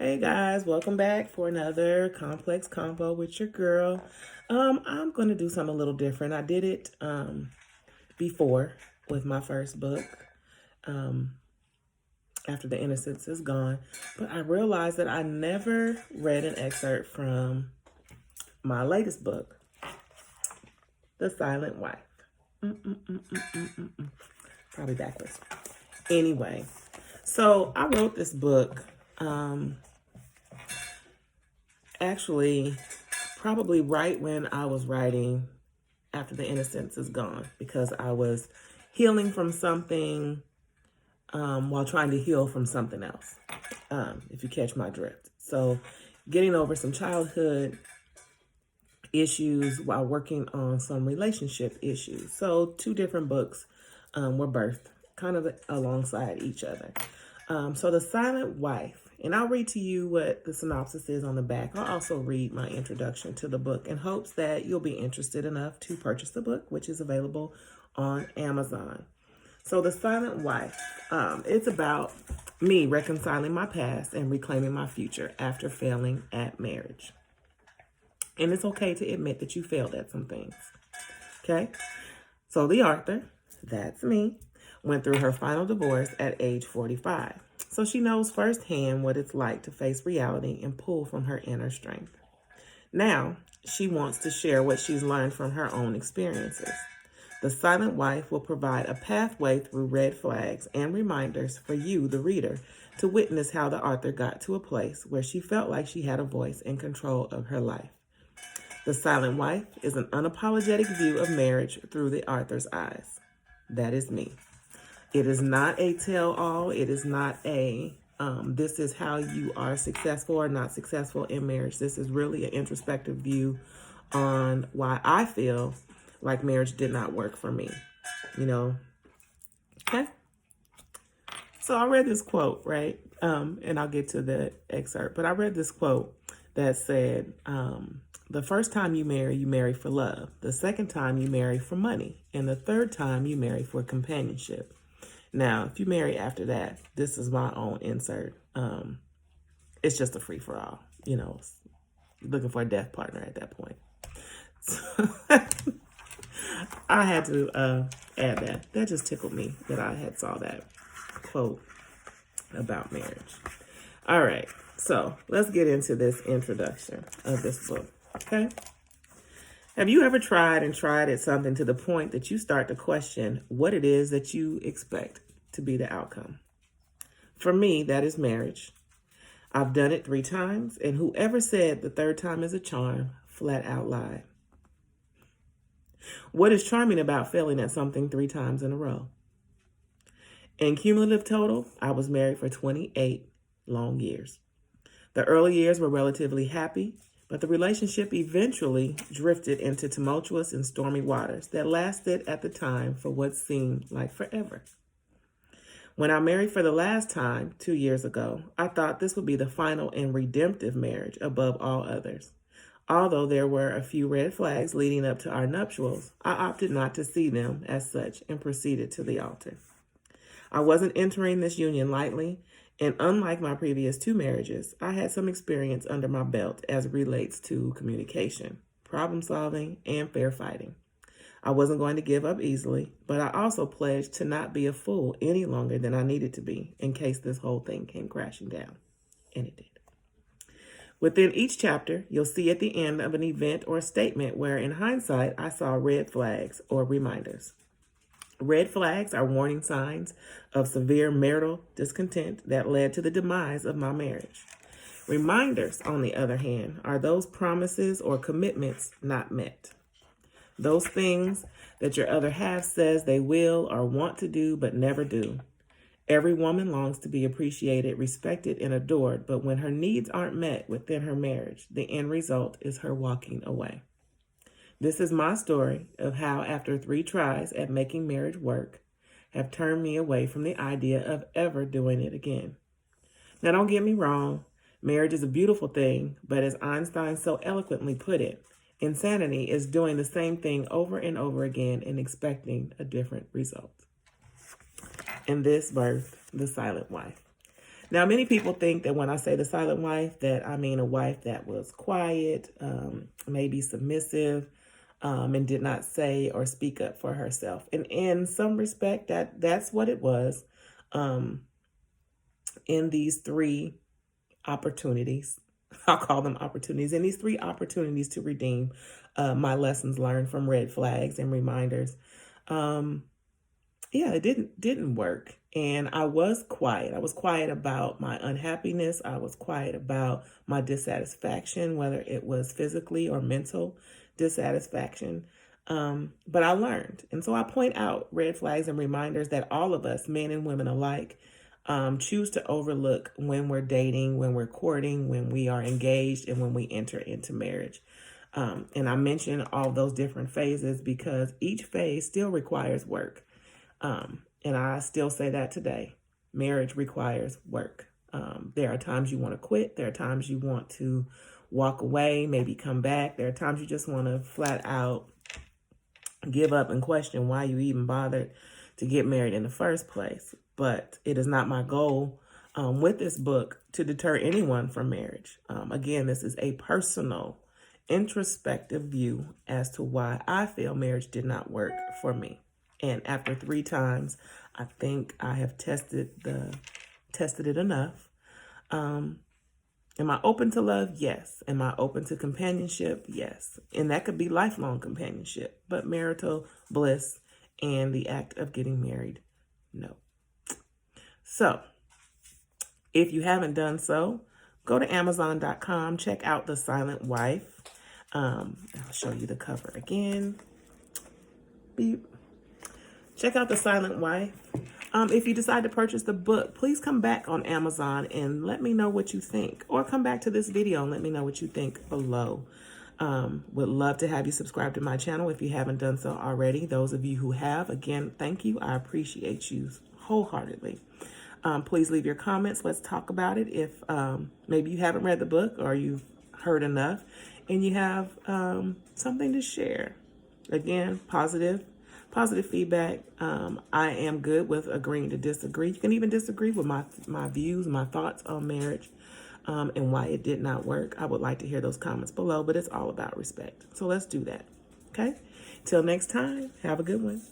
Hey guys, welcome back for another complex combo with your girl. I'm going to do something a little different. I did it before with my first book, After the Innocence is Gone, but I realized that I never read an excerpt from my latest book, The Silent Wife. Probably backwards. Anyway, so I wrote this book actually probably right when I was writing After the Innocence is Gone, because I was healing from something while trying to heal from something else, if you catch my drift. So getting over some childhood issues while working on some relationship issues. So two different books were birthed kind of alongside each other. So The Silent Wife, and I'll read to you what the synopsis is on the back. I'll also read my introduction to the book in hopes that you'll be interested enough to purchase the book, which is available on Amazon. So The Silent Wife, it's about me reconciling my past and reclaiming my future after failing at marriage. And it's okay to admit that you failed at some things, okay? So the author, that's me, went through her final divorce at age 45. So she knows firsthand what it's like to face reality and pull from her inner strength. Now, she wants to share what she's learned from her own experiences. The Silent Wife will provide a pathway through red flags and reminders for you, the reader, to witness how the author got to a place where she felt like she had a voice and control of her life. The Silent Wife is an unapologetic view of marriage through the author's eyes. That is me. It is not a tell-all. It is not a, this is how you are successful or not successful in marriage. This is really an introspective view on why I feel like marriage did not work for me, Okay? So I read this quote, right? And I'll get to the excerpt. But I read this quote that said, the first time you marry for love. The second time you marry for money. And the third time you marry for companionship. Now, if you marry after that, this is my own insert. It's just a free-for-all. You're looking for a death partner at that point. So I had to add that. That just tickled me that I had saw that quote about marriage. All right, so let's get into this introduction of this book, okay? Have you ever tried at something to the point that you start to question what it is that you expect to be the outcome? For me, that is marriage. I've done it 3 times, and whoever said the third time is a charm flat out lied. What is charming about failing at something 3 times in a row? In cumulative total, I was married for 28 long years. The early years were relatively happy, but the relationship eventually drifted into tumultuous and stormy waters that lasted at the time for what seemed like forever. When I married for the last time 2 years ago, I thought this would be the final and redemptive marriage above all others. Although there were a few red flags leading up to our nuptials, I opted not to see them as such and proceeded to the altar. I wasn't entering this union lightly, and unlike my previous 2 marriages, I had some experience under my belt as it relates to communication, problem solving, and fair fighting. I wasn't going to give up easily, but I also pledged to not be a fool any longer than I needed to be in case this whole thing came crashing down. And it did. Within each chapter, you'll see at the end of an event or statement where, in hindsight, I saw red flags or reminders. Red flags are warning signs of severe marital discontent that led to the demise of my marriage. Reminders, on the other hand, are those promises or commitments not met. Those things that your other half says they will or want to do but never do. Every woman longs to be appreciated, respected, and adored, but when her needs aren't met within her marriage, the end result is her walking away. This is my story of how, after 3 tries at making marriage work, have turned me away from the idea of ever doing it again. Now, don't get me wrong, marriage is a beautiful thing, but as Einstein so eloquently put it, insanity is doing the same thing over and over again and expecting a different result. And this birthed The Silent Wife. Now, many people think that when I say the silent wife, that I mean a wife that was quiet, maybe submissive, and did not say or speak up for herself. And in some respect, that's what it was in these three opportunities. I'll call them opportunities. In these three opportunities to redeem my lessons learned from red flags and reminders. Yeah, it didn't work. And I was quiet. I was quiet about my unhappiness. I was quiet about my dissatisfaction, whether it was physically or mental dissatisfaction. But I learned. And so I point out red flags and reminders that all of us, men and women alike, choose to overlook when we're dating, when we're courting, when we are engaged, and when we enter into marriage. And I mention all those different phases because each phase still requires work. And I still say that today. Marriage requires work. There are times you want to quit. There are times you want to walk away, maybe come back. There are times you just want to flat out give up and question why you even bothered to get married in the first place. But it is not my goal with this book to deter anyone from marriage. Again, this is a personal, introspective view as to why I feel marriage did not work for me. And after 3 times, I think I have tested it enough. Am I open to love? Yes. Am I open to companionship? Yes. And that could be lifelong companionship, but marital bliss and the act of getting married, no. So, if you haven't done so, go to Amazon.com, check out The Silent Wife. I'll show you the cover again. Beep. Check out The Silent Wife. If you decide to purchase the book, please come back on Amazon and let me know what you think. Or come back to this video and let me know what you think below. Would love to have you subscribe to my channel if you haven't done so already. Those of you who have, again, thank you. I appreciate you wholeheartedly. Please leave your comments. Let's talk about it. If maybe you haven't read the book or you've heard enough and you have something to share. Again, positive feedback. I am good with agreeing to disagree. You can even disagree with my views, my thoughts on marriage, and why it did not work. I would like to hear those comments below, but it's all about respect. So let's do that. Okay? Till next time, have a good one.